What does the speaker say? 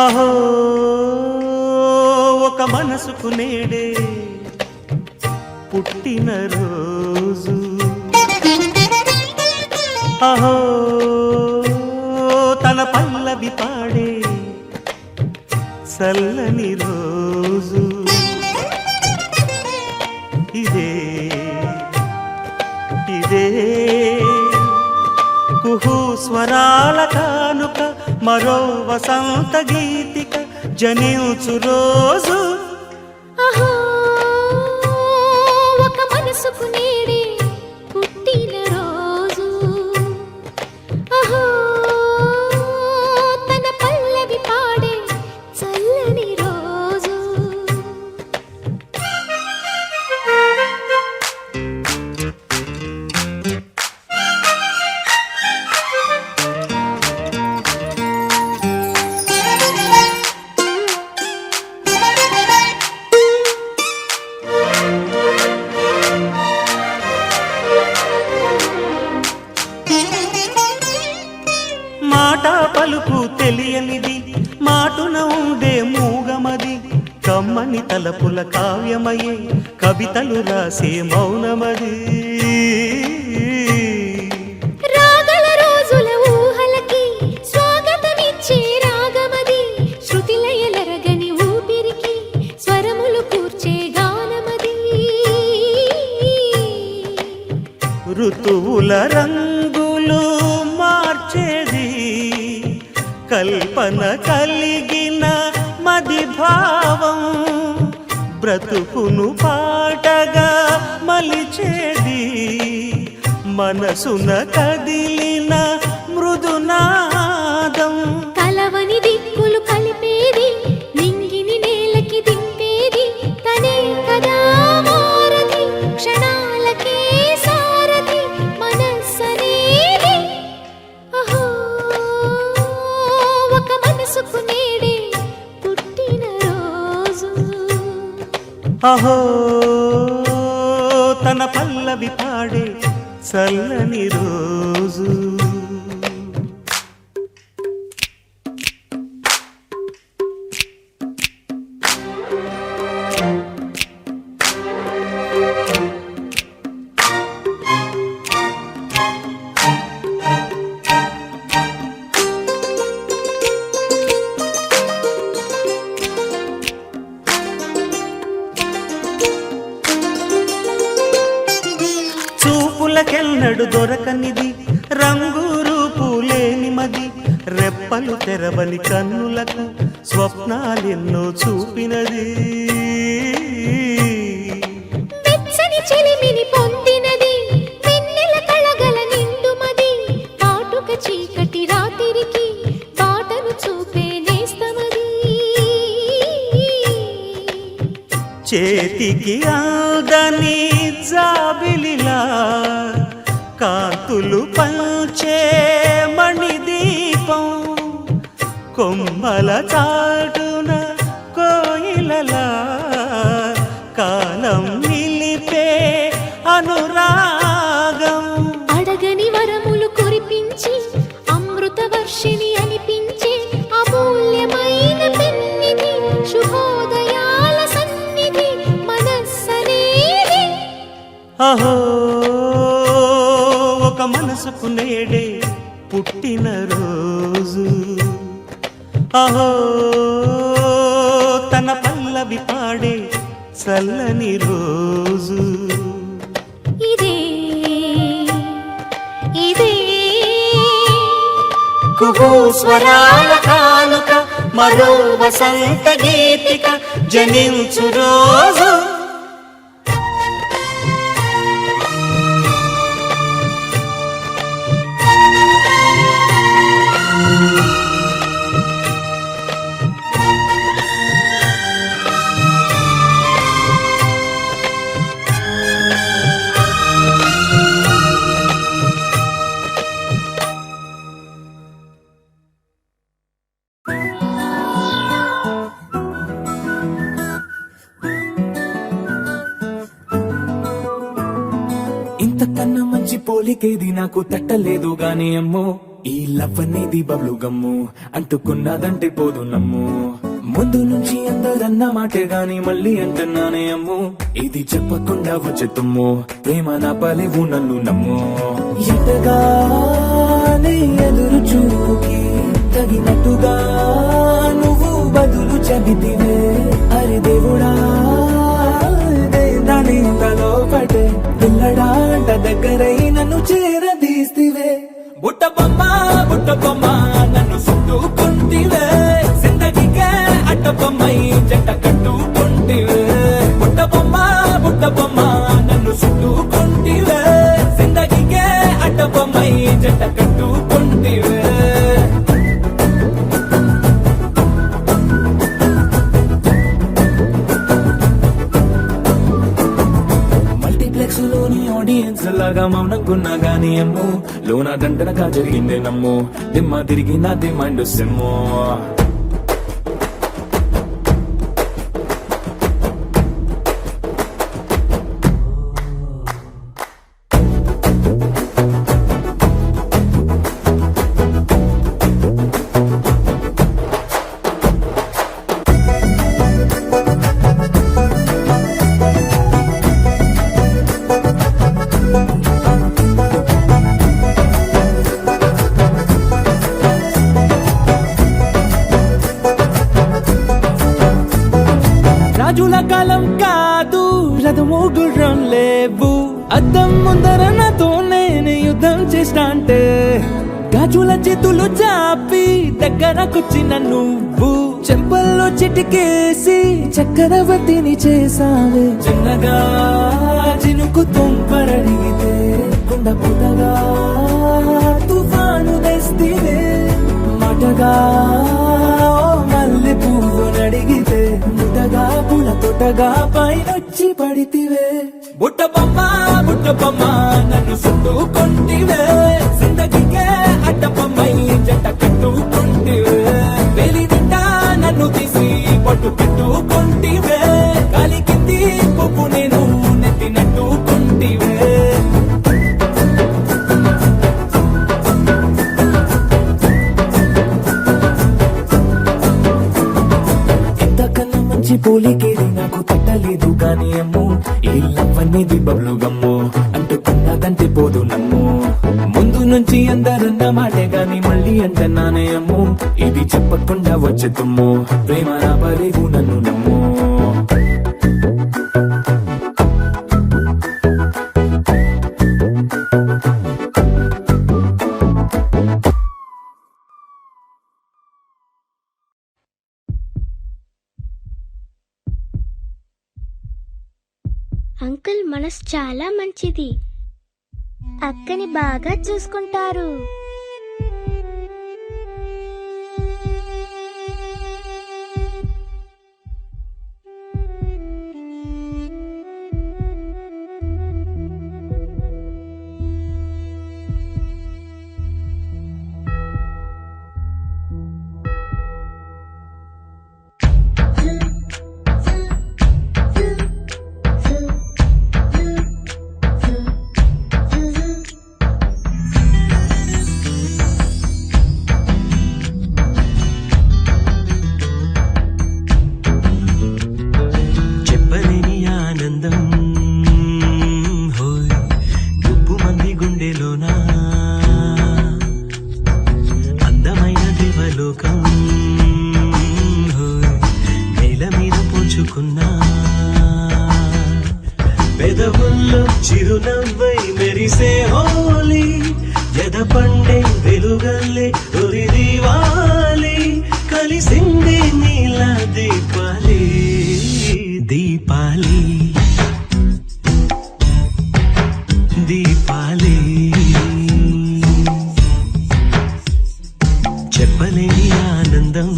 అహో ఒక మనసుకు నేడే పుట్టిన రోజు, అహో తన పల్లవి పాడే చల్లని రోజు, ఇదే ఇదే కుహు స్వరాల కానుక, మరో వసంత గీతిక జనించు రోజు. అహో ఒక మనసుకు నేడే పుట్టిన రోజు, అహో తన పల్లవి పాడే చల్లని రోజు. మాట పలుకు తెలియనిది, మాటున ఉండే మూగమది, కమ్మని తలపుల కావ్యమయే కవితలు రాసే మౌనమది. రాగల రోజుల ఊహలకి స్వాగతమిచ్చే రాగమది, శృతిలయలరగని ఊపిరికి స్వరములు కూర్చే గానమది. ఋతువుల రంగులు మార్చేది, కల్పన కలిగిన మది భావం, బ్రతుకును పాటగా మలిచేది, మనసున కదిలిన మృదునాదం. కలవని దిక్కులు కలిపేది, నింగిని నేలకి దింపేది, తనే కదా మారది, క్షణాలకే సారథి మనస్సనేది. అహో ఒక మనసుకు నేడే పుట్టిన రోజు, అహో తన పల్లవి పాడే చల్లని రోజు. చూపులకెన్నడు దొరకనిది, రంగు రూపు లేని మది, రెప్పలు తెరవని కన్నులకు స్వప్నాలెన్నో చూపినది. వెచ్చని చిలిమిని పొందినది, వెన్నెల కళగల నిండుమది, కాటుక చీకటి రాత్రికి బాటను చూపే నేస్తమది. చేతికి అందని జాబిలిలా కాంతులు పంచే మణిదీపం, కొమ్మల చాటున కోయిలలా కాలం నిలిపే అనురాగం. అడగని వరములు కురిపించి అమృత వర్షిణి అనిపించే అమూల్యమైన పెన్నిధి, శుభోదయాల సన్నిధి మనస్సనేది. అహో ఒక మనసుకు నేడే పుట్టిన రోజు, అహో తన పల్లవి పాడే చల్లని రోజు, ఇదే ఇదే కుహు స్వరాల కానుక, మరో వసంత గీతిక జనించు రోజు. ఇంతకన్నా మంచి పోలికేది నాకు తట్టలేదు గాని అమ్మో, ఈ లవ్ అనేది బబ్లు గమ్ము అంటుకున్నదంటే పోదు నమ్ము ముందు నుంచి అందరన్న మాటే గాని మళ్ళీ అంటున్నానే అమ్ము ఇది చెప్పకుండా వచ్చే తుమ్ము ప్రేమ నా పలేవు నన్ను నమ్ము ఎటగానే ఎదురు చూకి తగినట్టుగా నువ్వు బదులు చెబితివే అరే దేవుడా దాని తలో పడే పిల్లడాంట దగ్గరై నన్ను చేరదీస్తివే బుట్ట బొమ్మ నన్ను చుట్టుకుంటివే జిందగీకే అట్ట బొమ్మై జంట కట్టుకుంటివే బుట్ట బొమ్మ నన్ను చుట్టుకుంటివే జిందగీకే అట్ట బొమ్మై జంట కట్టుకుంటివే మల్టీప్లెక్స్ లోని ఆడియన్స్ లాగా మౌనంకున్నా గానీ అమ్ము లోన దండనగా జరిగిందే నమ్ము దిమ్మ తిరిగి నాదే మైండ్ సిమ్ము రాజుల కాలం కాదు రథము గుర్రం లేవు అద్దం ముందర నాతో నేను యుద్ధం చేస్తా అంటే గాజుల చేతులు చాపి దగ్గరకొచ్చిన నువ్వు చెంపల్లో చిటికేసి చక్రవర్తిని చేసావే చిన్నగా చినుకు తుంపరడిగితే కుండ పుటగా తుఫాను తెస్తివే మాటగా మల్లె పువ్వు నడిగితే ముటగా పుల తొటగా పైనొచ్చి పడితివే బుట్ట బొమ్మ నన్ను చుట్టుకుంటివే జిందగీకే అడ్డ బొమ్మై జంట కట్టుకుంటివే వేలి నిండా నన్ను తీసి పట్టు పెట్టుకుంటివే గాలి కింది పువ్వు నేను నెత్తినట్టుకుంటివే పోలికేది నాకు తట్టలేదు కానీ అమ్ము ఈ లవ్ అనేది బబ్లు గమ్ము అంటుకున్నదంటే పోదు నమ్ము ముందు నుంచి అందరన్న మాటే గాని మళ్ళీ అంటున్నానే అమ్ము ఇది చెప్పకుండా వచ్చే తుమ్ము ప్రేమ నా పలేవు నన్ను నమ్ము అంకుల్ మనసు చాలా మంచిది. అక్కని బాగా చూసుకుంటారు. పెదవుల్లో చిరునవ్వై మెరిసే హోలీ ఎదపండే వెలుగల్లే తొలి దీవాలి కలిసింది నీల దీపాలి దీపాలి దీపాలి చెప్పలేని ఆనందం